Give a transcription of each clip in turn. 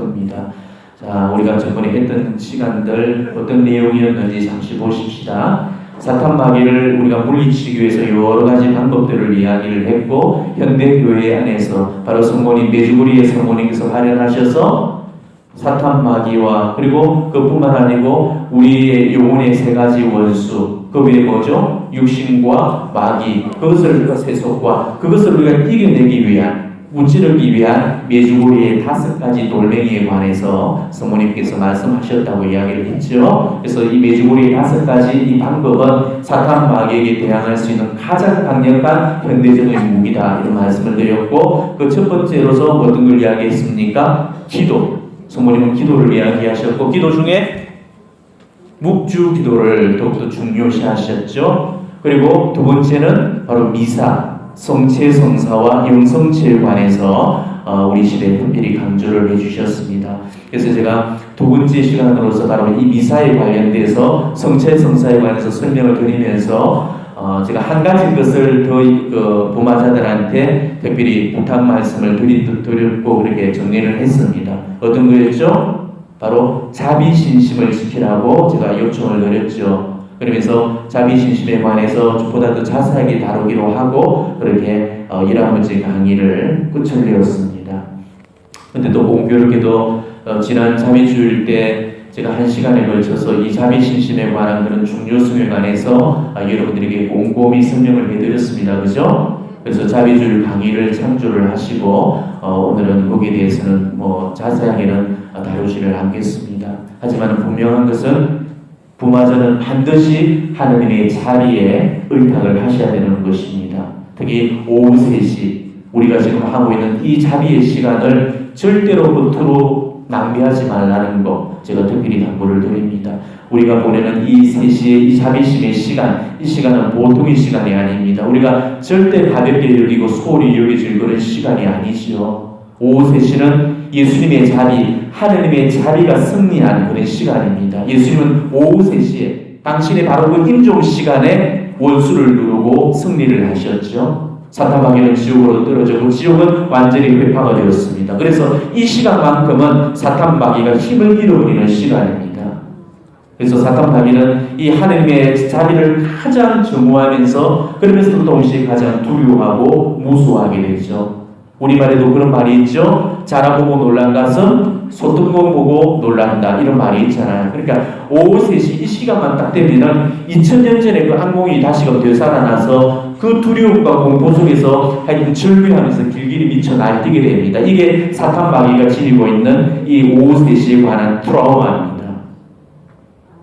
겁니다. 자, 우리가 저번에 했던 시간들 어떤 내용이었는지 잠시 보십시다. 사탄 마귀를 우리가 물리치기 위해서 여러 가지 방법들을 이야기를 했고, 현대교회 안에서 바로 성모님, 메주구리의 성모님께서 발현하셔서 사탄 마귀와 그리고 그뿐만 아니고 우리의 영혼의 세 가지 원수, 그 외에 뭐죠? 육신과 마귀, 그것을 세속과 그것을 우리가 이겨내기 위한, 무찌르기 위한 메주구리의 5가지 돌멩이에 관해서 성모님께서 말씀하셨다고 이야기를 했죠. 그래서 이 메주구리의 5가지 이 방법은 사탄 마귀에게 대항할 수 있는 가장 강력한 현대적인 무기다, 이런 말씀을 드렸고, 그 첫 번째로서 어떤 걸 이야기했습니까? 기도. 성모님은 기도를 이야기하셨고, 기도 중에 묵주 기도를 더욱더 중요시하셨죠. 그리고 두 번째는 바로 미사, 성체, 성사와 영성체에 관해서 우리 시대에 특별히 강조를 해주셨습니다. 그래서 제가 두 번째 시간으로서 바로 이 미사에 관련돼서 성체, 성사에 관해서 설명을 드리면서 제가 한 가지 것을 더 부마자들한테 특별히 부탁 말씀을 드렸고 그렇게 정리를 했습니다. 어떤 거였죠? 바로 자비신심을 지키라고 제가 요청을 드렸죠. 그러면서 자비신심에 관해서 보다 더 자세하게 다루기로 하고 그렇게 1화문제 강의를 끝을내었습니다. 근데 또 공교롭게도 지난 자비주일 때 제가 1시간에 걸쳐서 이 자비신심에 관한 그런 중요성에 관해서 여러분들에게 꼼꼼히 설명을 해드렸습니다. 그죠? 그래서 자비주일 강의를 참조를 하시고 오늘은 거기에 대해서는 자세하게는 다루지를 않겠습니다. 하지만 분명한 것은 부마자는 반드시 하느님의 자비에 의탁을 하셔야 되는 것입니다. 특히 오후 3시 우리가 지금 하고 있는 이 자비의 시간을 절대로 겉으로 낭비하지 말라는 것 제가 특별히 당부를 드립니다. 우리가 보내는 이 3시의 이 자비심의 시간, 이 시간은 보통의 시간이 아닙니다. 우리가 절대 가볍게 여기고 소홀히 여겨질 그런 시간이 아니지요. 오후 3시는 예수님의 자비, 하느님의 자비가 승리한 그런 시간입니다. 예수님은 오후 3시에 당신의 바로 그 임종 시간에 원수를 누르고 승리를 하셨죠. 사탄 마귀는 지옥으로 떨어졌고 지옥은 완전히 회파가 되었습니다. 그래서 이 시간만큼은 사탄 마귀가 힘을 잃어버리는 시간입니다. 그래서 사탄 마귀는 이 하느님의 자비를 가장 증오하면서 그러면서도 동시에 가장 두려워하고 무서워하게 되죠. 우리말에도 그런 말이 있죠. 자라보고 놀란 것은 소뜬 거 보고 놀란다, 이런 말이 있잖아요. 그러니까 오후 3시 이 시간만 딱 되면은 2000년 전에 그 악몽이 다시금 되살아나서 그 두려움과 공포 속에서 하여튼 절규하면서 길길이 미쳐 날뛰게 됩니다. 이게 사탄 마귀가 지니고 있는 이 오후 3시에 관한 트라우마입니다.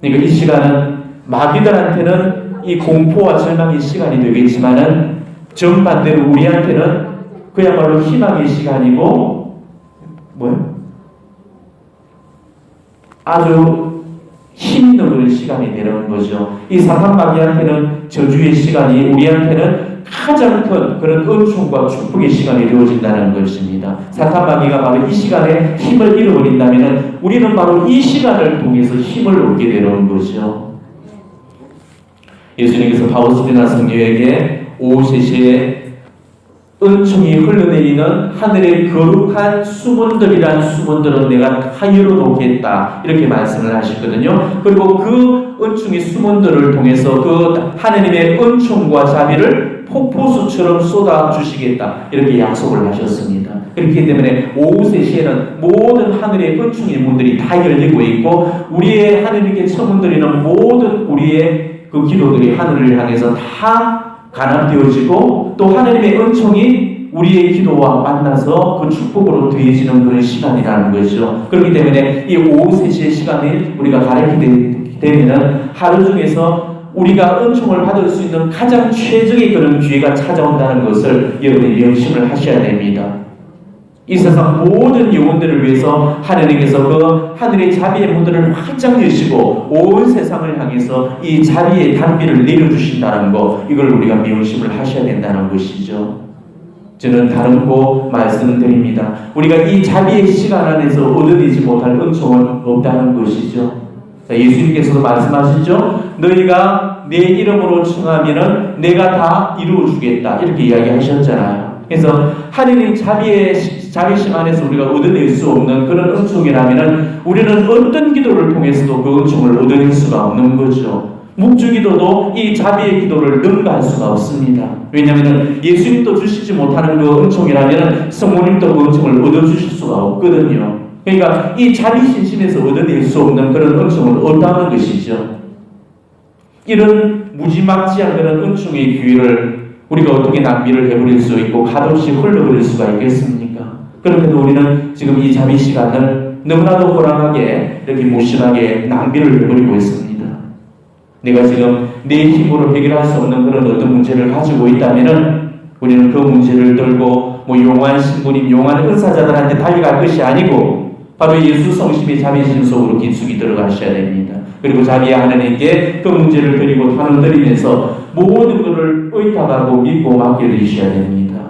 그러니까 이 시간은 마귀들한테는 이 공포와 절망의 시간이 되겠지만은 정반대로 우리한테는 그야말로 희망의 시간이고 아주 힘 있는 그런 시간이 되는 거죠. 이 사탄 마귀한테는 저주의 시간이 우리한테는 가장 큰 그런 은총과 축복의 시간이 되어진다는 것입니다. 사탄 마귀가 바로 이 시간에 힘을 잃어버린다면 우리는 바로 이 시간을 통해서 힘을 얻게 되는 거죠. 예수님께서 바우스티나 성녀에게 오후 3시에 은총이 흘러내리는 하늘의 거룩한 수문들이란 수문들은 내가 다 열어놓겠다, 이렇게 말씀을 하시거든요. 그리고 그 은총의 수문들을 통해서 그 하느님의 은총과 자비를 폭포수처럼 쏟아주시겠다, 이렇게 약속을 하셨습니다. 그렇기 때문에 오후 3시에는 모든 하늘의 은총의 문들이 다 열리고 있고 우리의 하느님께 처문드리는 모든 우리의 그 기도들이 하늘을 향해서 다 간합되어지고 또 하나님의 은총이 우리의 기도와 만나서 그 축복으로 되어지는 그런 시간이라는 것이죠. 그렇기 때문에 이 오후 3시의 시간이 우리가 가리키게 되면 하루 중에서 우리가 은총을 받을 수 있는 가장 최적의 그런 기회가 찾아온다는 것을 여러분이 명심을 하셔야 됩니다. 이 세상 모든 영혼들을 위해서 하느님께서 그 하늘의 자비의 문들을 활짝 여시고 온 세상을 향해서 이 자비의 단비를 내려주신다는 것, 이걸 우리가 명심을 하셔야 된다는 것이죠. 저는 다른 거 말씀드립니다. 우리가 이 자비의 시간 안에서 얻어내지 못할 은총은 없다는 것이죠. 예수님께서도 말씀하시죠. 너희가 내 이름으로 청하면은 내가 다 이루어 주겠다, 이렇게 이야기하셨잖아요. 그래서 하느님 자비심 안에서 우리가 얻어낼 수 없는 그런 은총이라면 우리는 어떤 기도를 통해서도 그 은총을 얻어낼 수가 없는 거죠. 묵주기도도 이 자비의 기도를 능가할 수가 없습니다. 왜냐하면 예수님도 주시지 못하는 그 은총이라면 성모님도 그 은총을 얻어주실 수가 없거든요. 그러니까 이 자비신심에서 얻어낼 수 없는 그런 은총을 얻다는 것이죠. 이런 무지막지한 그런 은총의 기회를 우리가 어떻게 낭비를 해버릴 수 있고 값없이 흘려버릴 수가 있겠습니까? 그런데도 우리는 지금 이 자비 시간을 너무나도 호랑하게 이렇게 무심하게 낭비를 해버리고 있습니다. 내가 지금 내 힘으로 해결할 수 없는 그런 어떤 문제를 가지고 있다면은 우리는 그 문제를 들고 용한 신부님, 용한 은사자들한테 달려갈 것이 아니고 바로 예수 성심의 자비심 속으로 깊숙이 들어가셔야 됩니다. 그리고 자비의 하나님께 그 문제를 드리고 나눠드리면서 모든 것을 의탁하고 믿고 맡겨드리셔야 됩니다.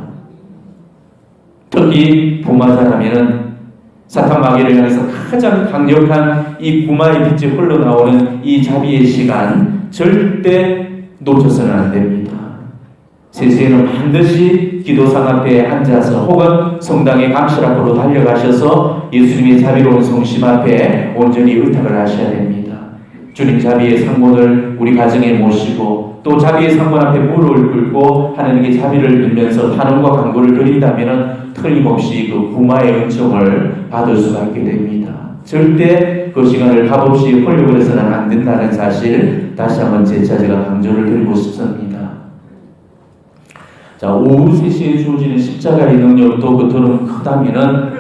특히 부마자라면은 사탄 마귀를 향해서 가장 강력한 이 구마의 빛이 흘러나오는 이 자비의 시간 절대 놓쳐서는 안 됩니다. 세시에는 반드시 기도상 앞에 앉아서 혹은 성당의 감실 앞으로 달려가셔서 예수님의 자비로운 성심 앞에 온전히 의탁을 하셔야 됩니다. 주님 자비의 상본을 우리 가정에 모시고 또 자비의 상본 앞에 무릎을 꿇고 하나님께 자비를 빌면서 탄원과 간구를 드린다면 틀림없이 그 구마의 은총을 받을 수가 있게 됩니다. 절대 그 시간을 값없이 흘려버려서는 안 된다는 사실 다시 한번 재차 제가 강조를 드리고 싶습니다. 자, 오후 3시에 주어지는 십자가의 능력도 그토록 크다면은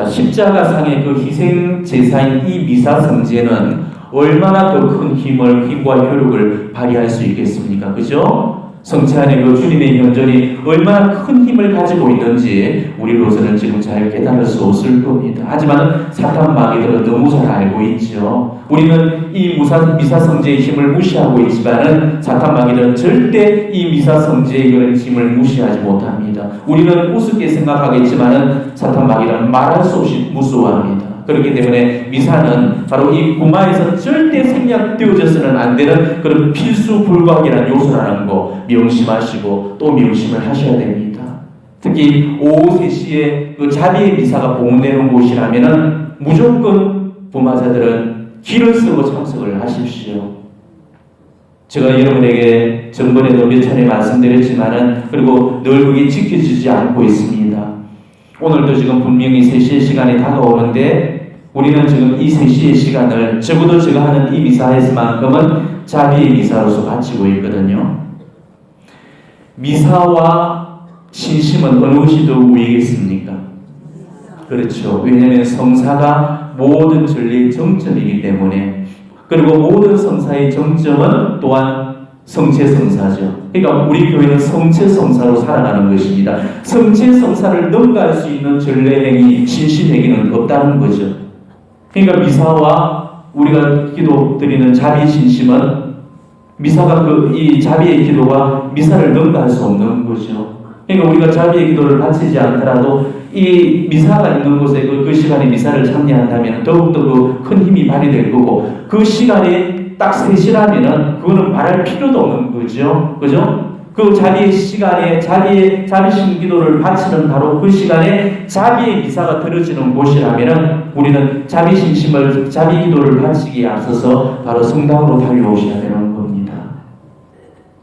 십자가상의 그 희생 제사인 이 미사 성제는 얼마나 더 큰 힘과 효력을 발휘할 수 있겠습니까? 그죠? 성체 안에 그 주님의 현존이 얼마나 큰 힘을 가지고 있는지 우리로서는 지금 잘 깨달을 수 없을 겁니다. 하지만 사탄 마귀들은 너무 잘 알고 있죠. 우리는 이 미사 성제의 힘을 무시하고 있지만은 사탄 마귀들은 절대 이 미사 성제의 그런 힘을 무시하지 못합니다. 우리는 우습게 생각하겠지만은 사탄 마귀는 말할 수 없이 무서워합니다. 그렇기 때문에 미사는 바로 이 구마에서 절대 생략되어져서는 안 되는 그런 필수 불가이라는 요소라는 거 명심하시고 또 명심을 하셔야 됩니다. 특히 오후 3시에 그 자비의 미사가 봉헌되는 곳이라면은 무조건 부마자들은 길을 쓰고 참석을 하십시오. 제가 여러분에게 전번에도 몇 차례 말씀드렸지만은 그리고 늘 그게 지켜지지 않고 있습니다. 오늘도 지금 분명히 3시의 시간이 다가오는데 우리는 지금 이 3시의 시간을 적어도 제가 하는 이 미사에서만큼은 자비의 미사로서 바치고 있거든요. 미사와 신심은 어느 것이 더 우위겠습니까? 그렇죠. 왜냐하면 성사가 모든 진리의 정점이기 때문에 그리고 모든 성사의 정점은 또한 성체성사죠. 그러니까 우리 교회는 성체성사로 살아가는 것입니다. 성체성사를 능가할 수 있는 전례행위, 신심행위는 없다는 거죠. 그러니까 미사와 우리가 기도 드리는 자비 신심은 미사가 이 자비의 기도가 미사를 능가할 수 없는 거죠. 그러니까 우리가 자비의 기도를 바치지 않더라도 이 미사가 있는 곳에 그 시간에 미사를 참여한다면 더욱더 그 큰 힘이 발휘될 거고 그 시간에 딱 3시라면은 그거는 말할 필요도 없는 거죠. 그죠? 그 자비의 시간에 자비신 기도를 바치는 바로 그 시간에 자비의 미사가 들어지는 곳이라면은 우리는 자비 기도를 바치기에 앞서서 바로 성당으로 달려오셔야 되는 겁니다.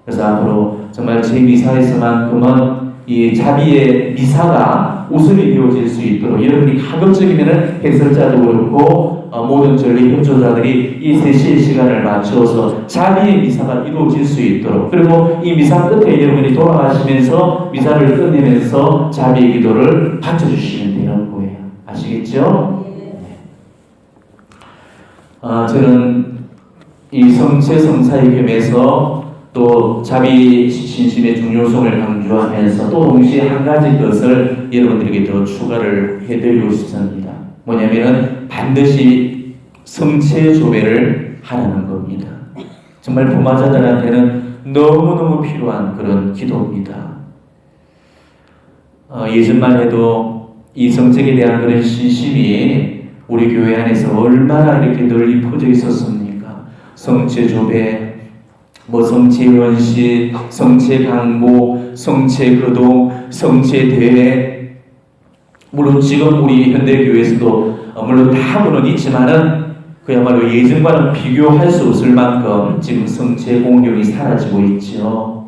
그래서 앞으로 정말 제 미사에서만큼은 이 자비의 미사가 우선이 되어질 수 있도록 여러분이 가급적이면은 해설자도 그렇고 모든 전리 협조자들이 이 3시의 시간을 맞추어서 자비의 미사가 이루어질 수 있도록 그리고 이 미사 끝에 여러분이 돌아가시면서 미사를 끝내면서 자비의 기도를 바쳐주시면 되는 거예요. 아시겠죠? 저는 이 성체성사의 겸해서 또 자비 신심의 중요성을 강조하면서 또 동시에 한 가지 것을 여러분들에게 더 추가를 해드리고 싶습니다. 뭐냐면은 반드시 성체 조배를 하라는 겁니다. 정말 부마자들한테는 너무너무 필요한 그런 기도입니다. 예전만 해도 이 성책에 대한 그런 신심이 우리 교회 안에서 얼마나 이렇게 널리 퍼져 있었습니까? 성체 조배, 성체 연식, 성체 강모, 성체 거동, 성체 대회, 물론 지금 우리 현대교회에서도 물론 다하고는 있지만은 그야말로 예전과는 비교할 수 없을 만큼 지금 성체 공경이 사라지고 있죠.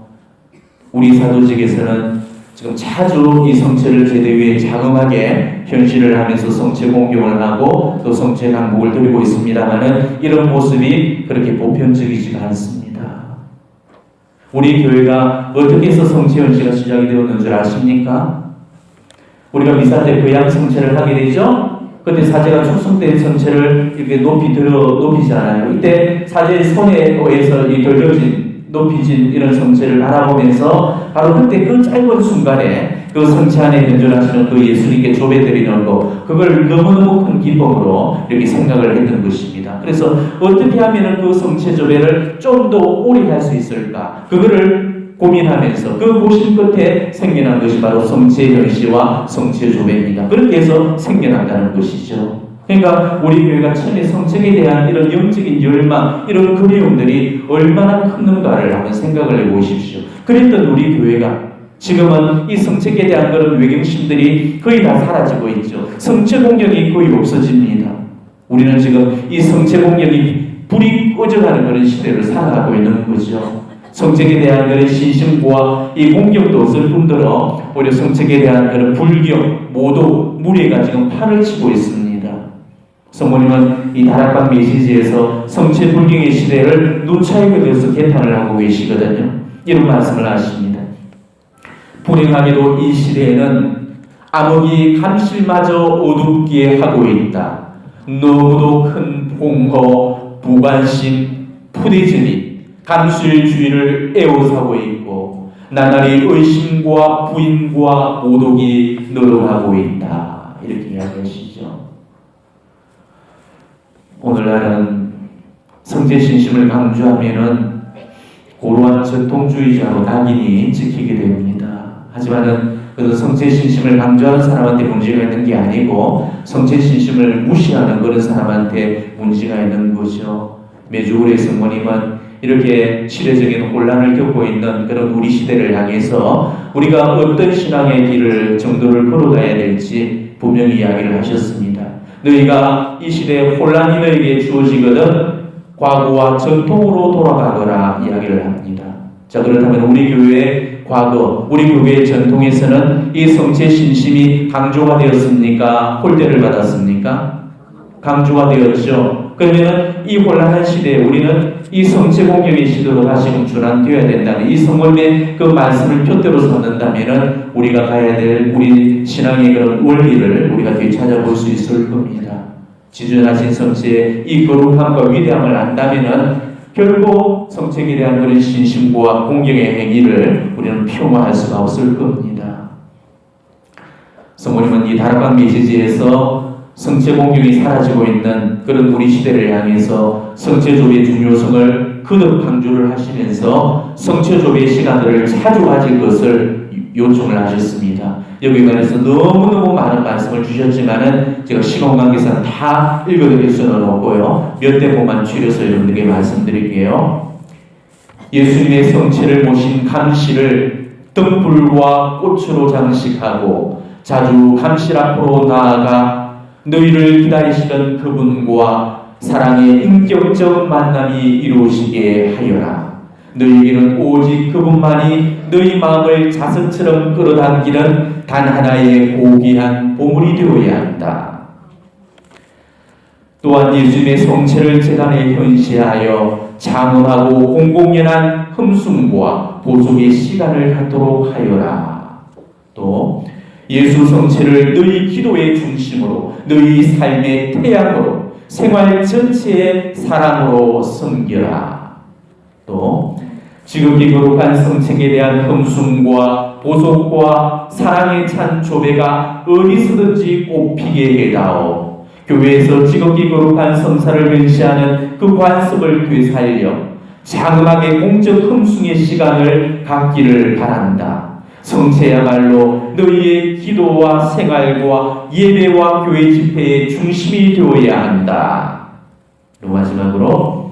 우리 사도직에서는 지금 자주 이 성체를 제대위에 장엄하게 현실을 하면서 성체 공경을 하고 또 성체 강복을 드리고 있습니다만은 이런 모습이 그렇게 보편적이지가 않습니다. 우리 교회가 어떻게 해서 성체 현시가 시작이 되었는 줄 아십니까? 우리가 미사 때 거양 성체를 하게 되죠? 그때 사제가 축성 때 성체를 이렇게 높이잖아요. 이때 사제의 손에 의해서 이 높이진 이런 성체를 바라보면서 바로 그때 그 짧은 순간에 그 성체 안에 현존하시는 그 예수님께 조배드리는 거, 그걸 너무너무 큰 기쁨으로 이렇게 생각을 했던 것입니다. 그래서 어떻게 하면 그 성체 조배를 좀 더 오래 할 수 있을까? 그거를 고민하면서 그 고심 끝에 생겨난 것이 바로 성체 현시와 성체 조배입니다. 그렇게 해서 생겨난다는 것이죠. 그러니까 우리 교회가 처음에 성체에 대한 이런 영적인 열망, 이런 그리움들이 얼마나 컸는가를 한번 생각을 해보십시오. 그랬던 우리 교회가 지금은 이 성체에 대한 그런 외경심들이 거의 다 사라지고 있죠. 성체 공경이 거의 없어집니다. 우리는 지금 이 성체 공경이 불이 꺼져가는 그런 시대를 살아가고 있는 거죠. 성체에 대한 그런 신심과 이 공경도 없을 뿐더러 오히려 성체에 대한 그런 불경, 모독, 무례가 지금 판을 치고 있습니다. 성모님은 이 다락방 메시지에서 성체 불경의 시대를 눈차익에 대해서 개탄을 하고 계시거든요. 이런 말씀을 하십니다. 불행하게도 이 시대에는 암흑이 감실마저 어둡게 하고 있다. 너무도 큰 공허, 무관심, 푸대주의, 감실주의를 애워사고 있고 나날이 의심과 부인과 모독이 늘어나고 있다. 이렇게 이야기하시죠. 오늘날은 성체 신심을 강조하면은 고루한 전통주의자로 낙인이 찍히게 됩니다. 하지만은 그 성체 신심을 강조하는 사람한테 문제가 있는 게 아니고 성체 신심을 무시하는 그런 사람한테 문제가 있는 거죠. 매주 우리 성모님은 이렇게 시대적인 혼란을 겪고 있는 그런 우리 시대를 향해서 우리가 어떤 신앙의 길을 정도를 걸어가야 될지 분명히 이야기를 하셨습니다. 너희가 이 시대에 혼란이 너희에게 주어지거든 과거와 전통으로 돌아가거라 이야기를 합니다. 자, 그렇다면 우리 교회의 과거, 우리 교회의 전통에서는 이 성체 신심이 강조가 되었습니까? 홀대를 받았습니까? 강조가 되었죠. 그러면 이 혼란한 시대에 우리는 이 성체 공경의 시대로 다시금 전환되어야 된다는 이 성모님의 그 말씀을 표대로 삼는다면 우리가 가야 될 우리 신앙의 그런 원리를 우리가 되찾아볼 수 있을 겁니다. 지존하신 성체의 이 거룩함과 위대함을 안다면 결국 성체에 대한 그런 신심과 공경의 행위를 우리는 폄하할 수가 없을 겁니다. 성모님은 이 다락방 메시지에서 성체 공경이 사라지고 있는 그런 우리 시대를 향해서 성체조배의 중요성을 거듭 강조를 하시면서 성체조배의 시간들을 자주 가질 것을 요청을 하셨습니다. 여기 관해서 너무너무 많은 말씀을 주셨지만은 제가 시간 관계상 다 읽어드릴 수는 없고요. 몇 대목만 추려서 여러분들에게 말씀드릴게요. 예수님의 성체를 모신 감시를 등불과 꽃으로 장식하고 자주 감실 앞으로 나아가 너희를 기다리시던 그분과 사랑의 인격적 만남이 이루어지게 하여라. 너희에게는 오직 그분만이 너희 마음을 자석처럼 끌어당기는 단 하나의 고귀한 보물이 되어야 한다. 또한 예수님의 성체를 제단에 현시하여 장엄하고 공공연한 흠숭과 보속의 시간을 갖도록 하여라. 또 예수 성체를 너희 기도의 중심으로, 너희 삶의 태양으로, 생활 전체의 사랑으로 섬겨라. 또 지극히 거룩한 성체에 대한 흠숭과 보속과 사랑에 찬 조배가 어디서든지 꽃피게 해다오. 교회에서 지극히 거룩한 성사를 현시하는 그 관습을 되살려 장엄하게 공적 흠숭의 시간을 갖기를 바란다. 성체야말로 너희의 기도와 생활과 예배와 교회 집회의 중심이 되어야 한다. 그리고 마지막으로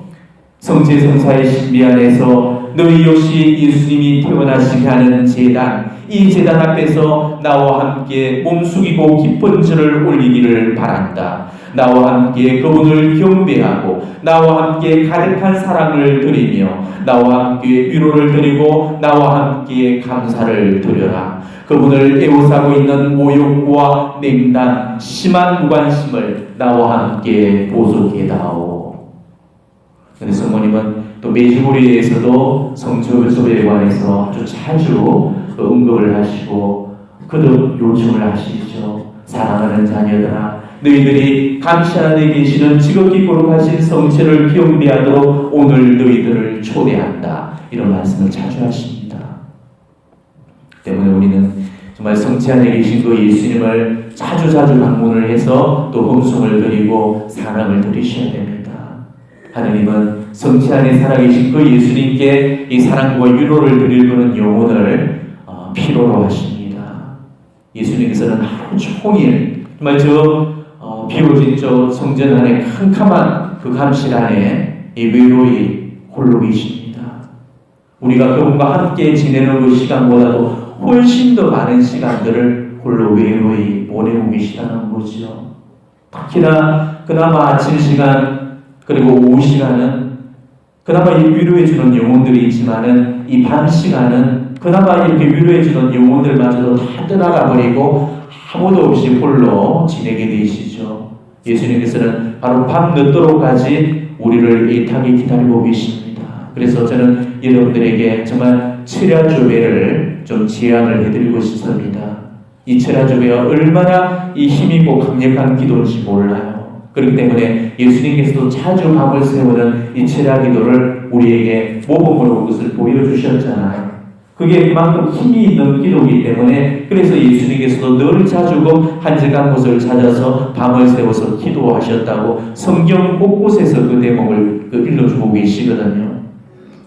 성체 성사의 신비 안에서 너희 역시 예수님이 태어나시게 하는 제단, 이 제단 앞에서 나와 함께 몸숙이고 기쁜 절을 올리기를 바란다. 나와 함께 그분을 경배하고 나와 함께 가득한 사랑을 드리며 나와 함께 위로를 드리고 나와 함께 감사를 드려라. 그분을 애워싸고 있는 모욕과 냉담, 심한 무관심을 나와 함께 보소게다오. 그런데 성모님은 또 메주부리에서도 성조교에 관해서 아주 자주 언급을 하시고 그도 요청을 하시죠. 사랑하는 자녀들아, 너희들이 감시 안에 계시는 지극히 거룩하신 성체를 경배하도록 오늘 너희들을 초대한다. 이런 말씀을 자주 하십니다. 때문에 우리는 정말 성체 안에 계신 그 예수님을 자주 방문을 해서 또 헌송을 드리고 사랑을 드리셔야 됩니다. 하느님은 성체 안에 살아계신 그 예수님께 이 사랑과 위로를 드릴 그런 영혼을 필요로 하십니다. 예수님께서는 하루 종일 정말 비워진 성전 안에 캄캄한 그 감실 안에 이 외로이 홀로 계십니다. 우리가 그분과 함께 지내는 그 시간보다도 훨씬 더 많은 시간들을 홀로 외로이 보내고 계시다는 거죠. 특히나 그나마 아침 시간 그리고 오후 시간은 그나마 이 위로해주는 영혼들이 있지만은 이 밤 시간은 그나마 이렇게 위로해주는 영혼들마저도 다 떠나가버리고 아무도 없이 홀로 지내게 되시죠. 예수님께서는 바로 밤 늦도록까지 우리를 애타게 기다리고 계십니다. 그래서 저는 여러분들에게 정말 철야조배를 좀 제안을 해드리고 싶습니다. 이 철야조배가 얼마나 이 힘있고 강력한 기도인지 몰라요. 그렇기 때문에 예수님께서도 자주 밤을 새우는 이 철야기도를 우리에게 모범으로 그것을 보여주셨잖아요. 그게 그만큼 힘이 있는 기도이기 때문에 그래서 예수님께서도 늘 자주금 한적한 곳을 찾아서 밤을 새워서 기도하셨다고 성경 곳곳에서 그 대목을 일러주고 계시거든요.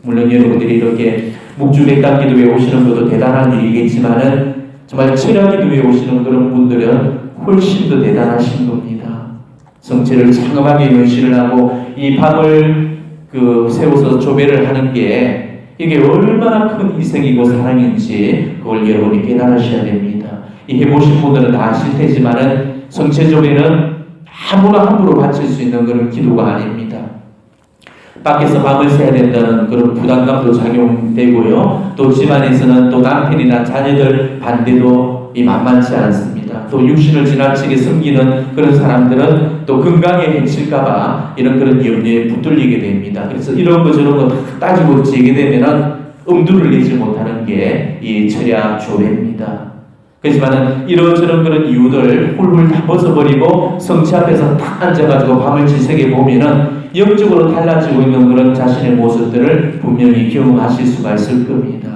물론 여러분들이 이렇게 묵주백단 기도에 오시는 것도 대단한 일이겠지만은 정말 철야 기도에 오시는 그런 분들은 훨씬 더 대단하신 겁니다. 성체를 장엄하게 연시를 하고 이 밤을 세워서 조배를 하는 게 이게 얼마나 큰 희생이고 사랑인지 그걸 여러분이 깨달으셔야 됩니다. 이 해보신 분들은 다 아실 테지만은 성체조배는 아무나 함부로 바칠 수 있는 그런 기도가 아닙니다. 밖에서 밤을 새야 된다는 그런 부담감도 작용되고요. 또 집안에서는 또 남편이나 자녀들 반대도 만만치 않습니다. 또 육신을 지나치게 섬기는 그런 사람들은 또 건강에 해칠까봐 이런 그런 염려에 붙들리게 됩니다. 그래서 이런 거 저런 거 다 따지고 지게 되면은 엄두를 내지 못하는 게 이 철야 조배입니다. 그렇지만은 이런저런 그런 이유들 훌훌 다 벗어버리고 성체 앞에서 딱 앉아가지고 밤을 지새게 보면은 영적으로 달라지고 있는 그런 자신의 모습들을 분명히 경험하실 수가 있을 겁니다.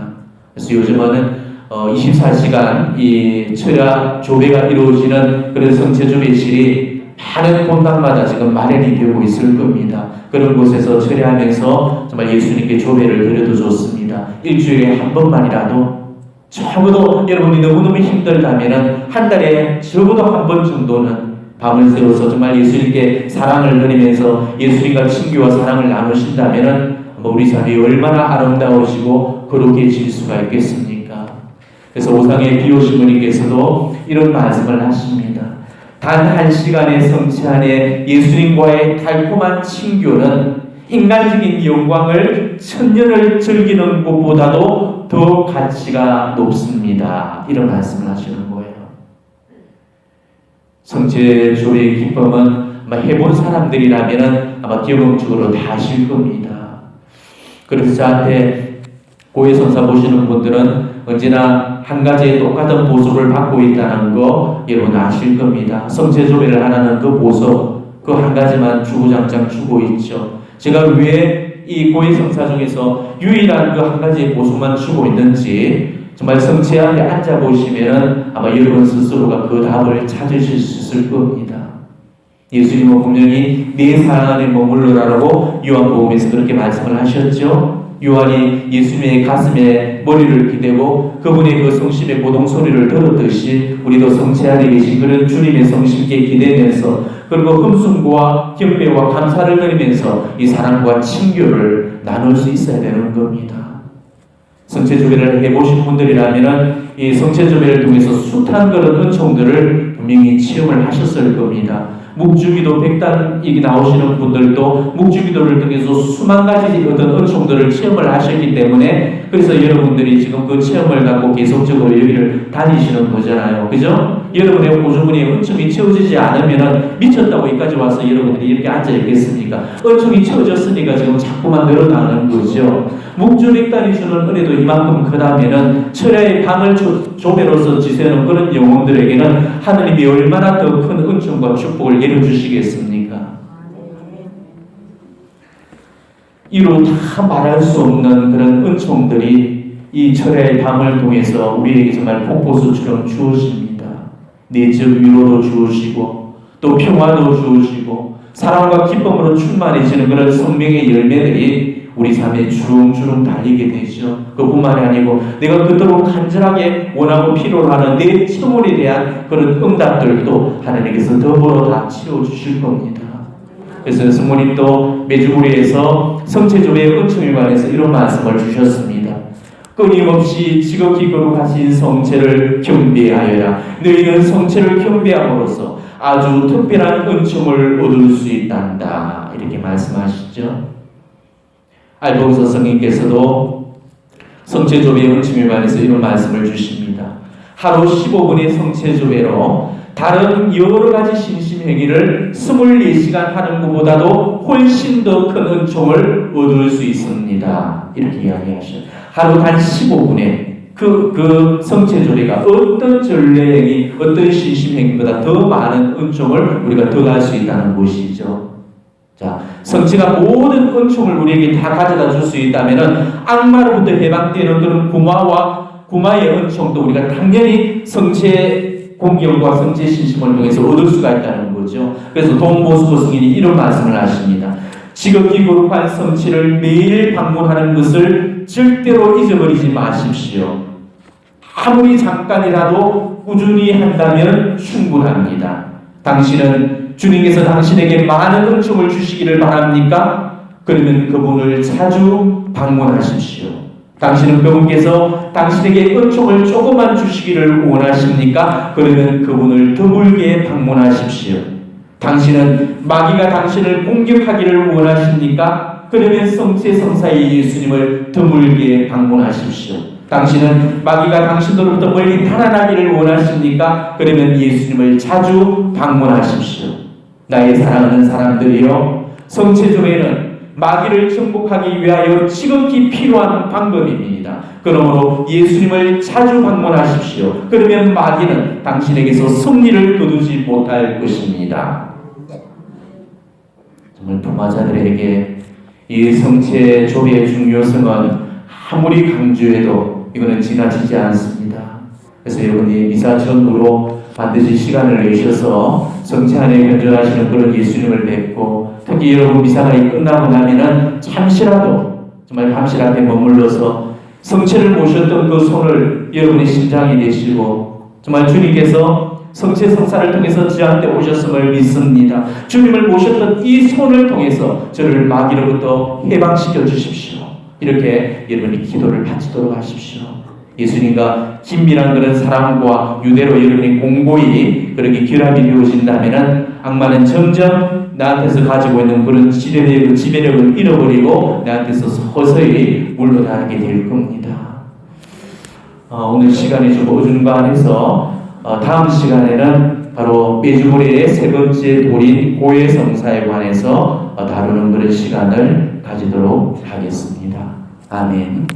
그래서 요즘은 24시간 이 철야 조배가 이루어지는 그런 성체 조배실이 많은 본당마다 지금 마련이 되고 있을 겁니다. 그런 곳에서 철야하면서 정말 예수님께 조배를 드려도 좋습니다. 일주일에 한 번만이라도 적어도 여러분이 너무너무 힘들다면은 한 달에 적어도 한 번 정도는 밤을 새워서 정말 예수님께 사랑을 드리면서 예수님과 친교와 사랑을 나누신다면은 우리 삶이 얼마나 아름다우시고 거룩해질 수가 있겠습니까? 그래서 오상의 비오시모님께서도 이런 말씀을 하십니다. 단 한 시간의 성체 안에 예수님과의 달콤한 친교는 인간적인 영광을 천년을 즐기는 것보다도 더 가치가 높습니다. 이런 말씀을 하시는 거예요. 성체 조배의 기쁨은 아마 해본 사람들이라면 아마 경험적으로 다 아실 겁니다. 그래서 저한테 고해성사 보시는 분들은 언제나 한 가지의 똑같은 보석을 받고 있다는 거 여러분 아실 겁니다. 성체 조배를 하라는 그 보석, 그 한 가지만 주구장창 주고 있죠. 제가 왜 이 고해성사 중에서 유일한 그 한 가지의 보석만 주고 있는지 정말 성체 앞에 앉아보시면 아마 여러분 스스로가 그 답을 찾으실 수 있을 겁니다. 예수님은 분명히 내 사랑 안에 머물러라라고 요한복음에서 그렇게 말씀을 하셨죠. 요한이 예수님의 가슴에 머리를 기대고 그분의 그 성심의 고동 소리를 들었듯이 우리도 성체 안에 계신 그런 주님의 성심께 기대면서 그리고 흠숭과 경배와 감사를 드리면서 이 사랑과 친교를 나눌 수 있어야 되는 겁니다. 성체조배를 해보신 분들이라면은 이 성체조배를 통해서 숱한 그런 은총들을 분명히 체험을 하셨을 겁니다. 묵주기도 백단이 나오시는 분들도 묵주기도를 통해서 수만 가지 어떤 은총들을 체험을 하셨기 때문에 그래서 여러분들이 지금 그 체험을 갖고 계속적으로 여기를 다니시는 거잖아요. 그죠? 여러분의 오주머니에 은총이 채워지지 않으면 미쳤다고 여기까지 와서 여러분들이 이렇게 앉아있겠습니까? 은총이 채워졌으니까 지금 자꾸만 늘어나는 거죠. 묵주백단이 주는 은혜도 이만큼 크다면은 철야의 강을 조배로서 지새는 그런 영혼들에게는 하느님이 얼마나 더 큰 은총과 축복을 내려주시겠습니까? 이로 다 말할 수 없는 그런 은총들이 이 철야의 밤을 통해서 우리에게 정말 폭포수처럼 주어집니다. 내적 위로도 주어지고 또 평화도 주어지고 사랑과 기쁨으로 충만해지는 그런 생명의 열매들이 우리 삶에 주렁주렁 달리게 되죠. 그뿐만이 아니고 내가 그토록 간절하게 원하고 필요로 하는 내 청혼에 대한 그런 응답들도 하나님께서 더불어 다 채워주실 겁니다. 그래서 성모님도 매주구리에서 성체조배의 은총에 관해서 이런 말씀을 주셨습니다. 끊임없이 지극히 거룩하신 성체를 경배하여라. 너희는 성체를 경배함으로써 아주 특별한 은총을 얻을 수 있단다. 이렇게 말씀하시죠. 알봉서 성인께서도 성체조배의 은총에 관해서 이런 말씀을 주십니다. 하루 15분의 성체조배로 다른 여러 가지 신심행위를 24시간 하는 것보다도 훨씬 더 큰 은총을 얻을 수 있습니다. 이렇게 이야기하셔요. 하루 단 15분에 그 성체조배가 어떤 전례행위, 어떤 신심행위보다 더 많은 은총을 우리가 더할 수 있다는 것이죠. 자, 성체가 모든 은총을 우리에게 다 가져다 줄 수 있다면은 악마로부터 해방되는 그런 구마의 은총도 우리가 당연히 성체 공경과 성체 신심을 통해서 얻을 수가 있다는 거죠. 그래서 동보수고 성인이 이런 말씀을 하십니다. 지극히 거룩한 성체를 매일 방문하는 것을 절대로 잊어버리지 마십시오. 아무리 잠깐이라도 꾸준히 한다면 충분합니다. 당신은 주님께서 당신에게 많은 은총을 주시기를 바랍니까? 그러면 그분을 자주 방문하십시오. 당신은 그분께서 당신에게 은총을 조금만 주시기를 원하십니까? 그러면 그분을 드물게 방문하십시오. 당신은 마귀가 당신을 공격하기를 원하십니까? 그러면 성체 성사의 예수님을 드물게 방문하십시오. 당신은 마귀가 당신으로부터 멀리 달아나기를 원하십니까? 그러면 예수님을 자주 방문하십시오. 나의 사랑하는 사람들이여, 성체조배는 마귀를 정복하기 위하여 지극히 필요한 방법입니다. 그러므로 예수님을 자주 방문하십시오. 그러면 마귀는 당신에게서 승리를 거두지 못할 것입니다. 정말 부마자들에게 이 성체조배의 중요성은 아무리 강조해도 이거는 지나치지 않습니다. 그래서 여러분이 미사 전후로 반드시 시간을 내셔서 성체 안에 견전하시는 그런 예수님을 뵙고, 특히 여러분 미사가 끝나고 나면은 잠시라도 정말 밤실 앞에 머물러서 성체를 모셨던 그 손을 여러분의 심장이 되시고, 정말 주님께서 성체 성사를 통해서 저한테 오셨음을 믿습니다. 주님을 모셨던 이 손을 통해서 저를 마귀로부터 해방시켜 주십시오. 이렇게 여러분이 기도를 바치도록 하십시오. 예수님과 긴밀한 그런 사랑과 유대로 여러분이 공고히 그렇게 결합이 되어진다면 악마는 점점 나한테서 가지고 있는 그런 지배력을 잃어버리고 나한테서 서서히 물러나게 될 겁니다. 오늘 시간이 좀 어중간해서 다음 시간에는 바로 매주보리의 세 번째 돌인 고해성사에 관해서 다루는 그런 시간을 가지도록 하겠습니다. 아멘.